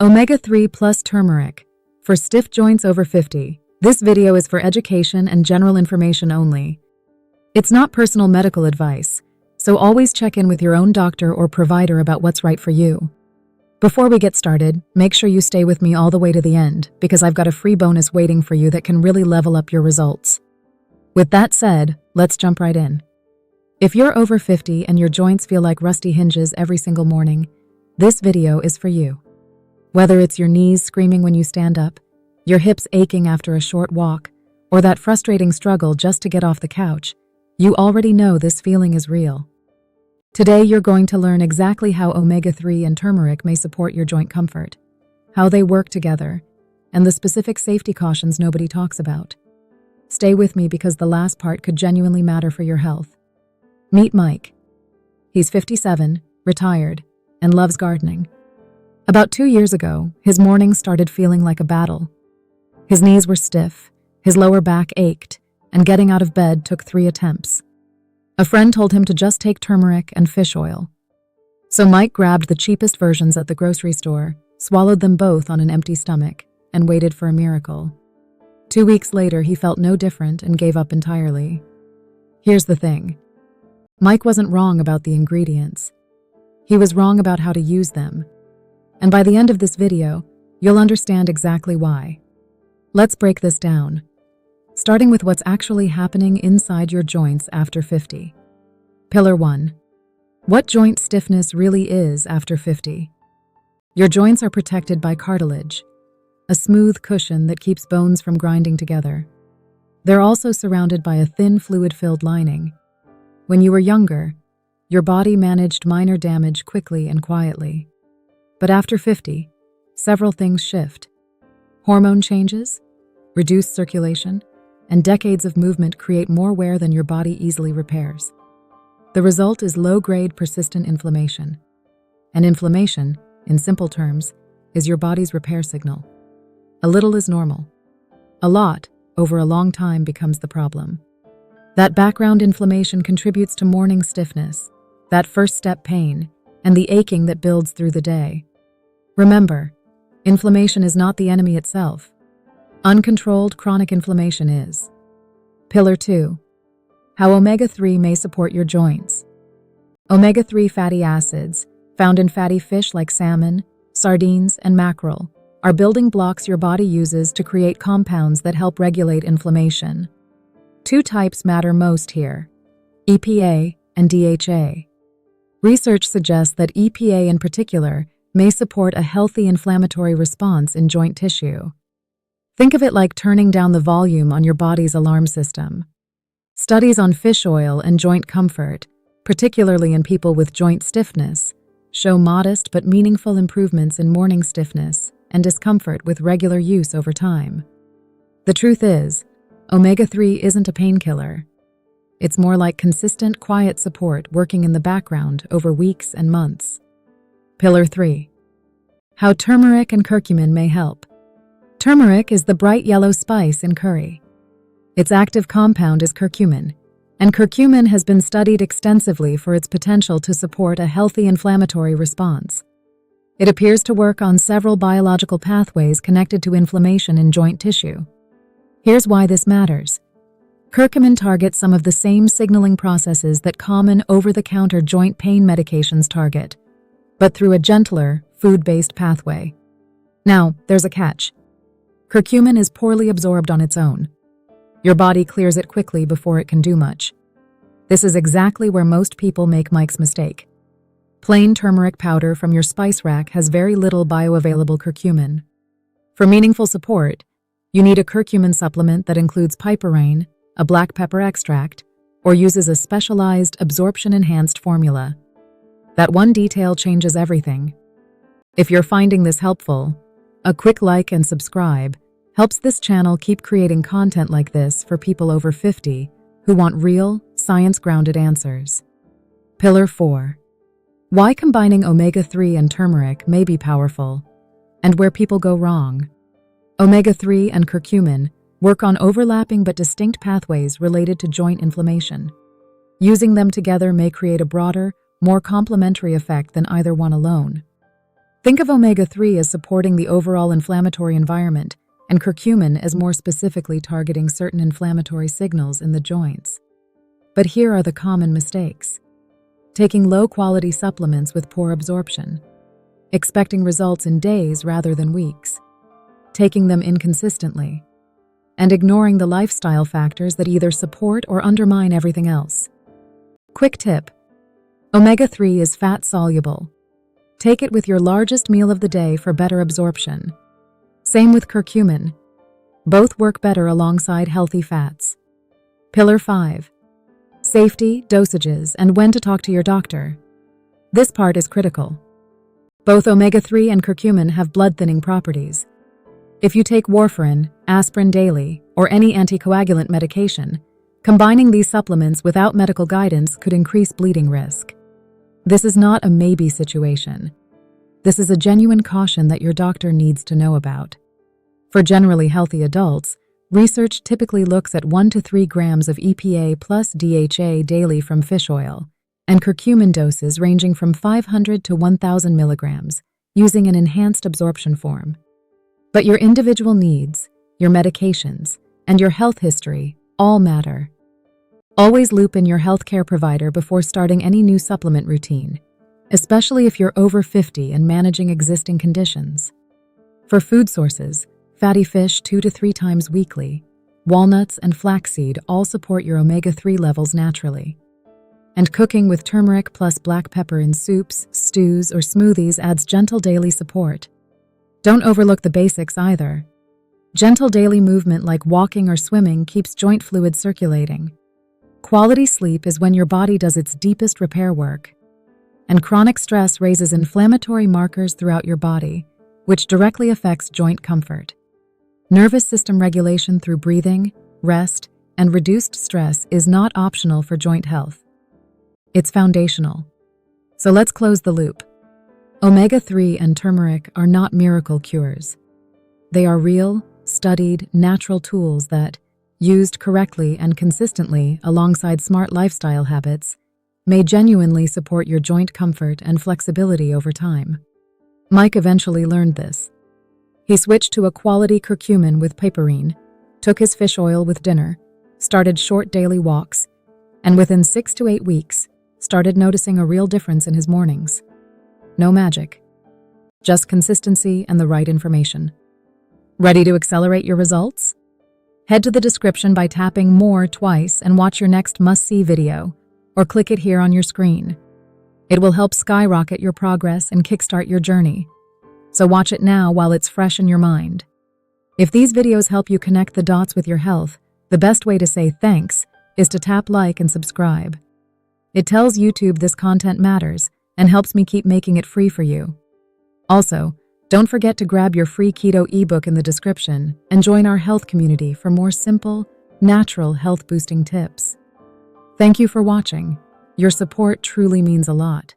Omega-3 plus turmeric for stiff joints over 50. This video is for education and general information only. It's not personal medical advice, so always check in with your own doctor or provider about what's right for you. Before we get started, make sure you stay with me all the way to the end because I've got a free bonus waiting for you that can really level up your results. With that said, let's jump right in. If you're over 50 and your joints feel like rusty hinges every single morning, this video is for you. Whether it's your knees screaming when you stand up, your hips aching after a short walk, or that frustrating struggle just to get off the couch, you already know this feeling is real. Today, you're going to learn exactly how omega-3 and turmeric may support your joint comfort, how they work together, and the specific safety cautions nobody talks about. Stay with me because the last part could genuinely matter for your health. Meet Mike. He's 57, retired, and loves gardening. About 2 years ago, his mornings started feeling like a battle. His knees were stiff, his lower back ached, and getting out of bed took 3 attempts. A friend told him to just take turmeric and fish oil. So Mike grabbed the cheapest versions at the grocery store, swallowed them both on an empty stomach, and waited for a miracle. 2 weeks later, he felt no different and gave up entirely. Here's the thing. Mike wasn't wrong about the ingredients. He was wrong about how to use them. And by the end of this video, you'll understand exactly why. Let's break this down, starting with what's actually happening inside your joints after 50. Pillar 1. What joint stiffness really is after 50. Your joints are protected by cartilage, a smooth cushion that keeps bones from grinding together. They're also surrounded by a thin fluid-filled lining. When you were younger, your body managed minor damage quickly and quietly. But after 50, several things shift. Hormone changes, reduced circulation, and decades of movement create more wear than your body easily repairs. The result is low-grade persistent inflammation. And inflammation, in simple terms, is your body's repair signal. A little is normal. A lot, over a long time, becomes the problem. That background inflammation contributes to morning stiffness, that first-step pain, and the aching that builds through the day. Remember, inflammation is not the enemy itself. Uncontrolled chronic inflammation is. Pillar 2. How omega-3 may support your joints. Omega-3 fatty acids, found in fatty fish like salmon, sardines, and mackerel, are building blocks your body uses to create compounds that help regulate inflammation. 2 types matter most here: EPA and DHA. Research suggests that EPA in particular may support a healthy inflammatory response in joint tissue. Think of it like turning down the volume on your body's alarm system. Studies on fish oil and joint comfort, particularly in people with joint stiffness, show modest but meaningful improvements in morning stiffness and discomfort with regular use over time. The truth is, omega-3 isn't a painkiller. It's more like consistent, quiet support working in the background over weeks and months. Pillar 3. How turmeric and curcumin may help. Turmeric is the bright yellow spice in curry. Its active compound is curcumin, and curcumin has been studied extensively for its potential to support a healthy inflammatory response. It appears to work on several biological pathways connected to inflammation in joint tissue. Here's why this matters. Curcumin targets some of the same signaling processes that common over-the-counter joint pain medications target, but through a gentler, food-based pathway. Now, there's a catch. Curcumin is poorly absorbed on its own. Your body clears it quickly before it can do much. This is exactly where most people make Mike's mistake. Plain turmeric powder from your spice rack has very little bioavailable curcumin. For meaningful support, you need a curcumin supplement that includes piperine, a black pepper extract, or uses a specialized absorption-enhanced formula. That one detail changes everything. If you're finding this helpful, a quick like and subscribe helps this channel keep creating content like this for people over 50 who want real, science-grounded answers. Pillar 4. Why combining omega-3 and turmeric may be powerful, and where people go wrong. Omega-3 and curcumin work on overlapping but distinct pathways related to joint inflammation. Using them together may create a broader, more complementary effect than either one alone. Think of omega-3 as supporting the overall inflammatory environment, and curcumin as more specifically targeting certain inflammatory signals in the joints. But here are the common mistakes. Taking low-quality supplements with poor absorption. Expecting results in days rather than weeks. Taking them inconsistently. And ignoring the lifestyle factors that either support or undermine everything else. Quick tip: omega-3 is fat-soluble. Take it with your largest meal of the day for better absorption. Same with curcumin. Both work better alongside healthy fats. Pillar 5. Safety, dosages, and when to talk to your doctor. This part is critical. Both omega-3 and curcumin have blood-thinning properties. If you take warfarin, aspirin daily, or any anticoagulant medication, combining these supplements without medical guidance could increase bleeding risk. This is not a maybe situation. This is a genuine caution that your doctor needs to know about. For generally healthy adults, research typically looks at 1 to 3 grams of EPA plus DHA daily from fish oil, and curcumin doses ranging from 500 to 1,000 milligrams, using an enhanced absorption form. But your individual needs, your medications, and your health history all matter. Always loop in your healthcare provider before starting any new supplement routine, especially if you're over 50 and managing existing conditions. For food sources, fatty fish 2 to 3 times weekly, walnuts and flaxseed all support your omega-3 levels naturally. And cooking with turmeric plus black pepper in soups, stews, or smoothies adds gentle daily support. Don't overlook the basics either. Gentle daily movement like walking or swimming keeps joint fluid circulating. Quality sleep is when your body does its deepest repair work. And chronic stress raises inflammatory markers throughout your body, which directly affects joint comfort. Nervous system regulation through breathing, rest, and reduced stress is not optional for joint health. It's foundational. So let's close the loop. Omega-3 and turmeric are not miracle cures. They are real, studied, natural tools that, used correctly and consistently alongside smart lifestyle habits, may genuinely support your joint comfort and flexibility over time. Mike eventually learned this. He switched to a quality curcumin with piperine, took his fish oil with dinner, started short daily walks, and within 6 to 8 weeks, started noticing a real difference in his mornings. No magic, just consistency and the right information. Ready to accelerate your results? Head to the description by tapping More twice and watch your next must-see video, or click it here on your screen. It will help skyrocket your progress and kickstart your journey. So watch it now while it's fresh in your mind. If these videos help you connect the dots with your health, the best way to say thanks is to tap like and subscribe. It tells YouTube this content matters and helps me keep making it free for you. Also, don't forget to grab your free keto ebook in the description and join our health community for more simple, natural health-boosting tips. Thank you for watching. Your support truly means a lot.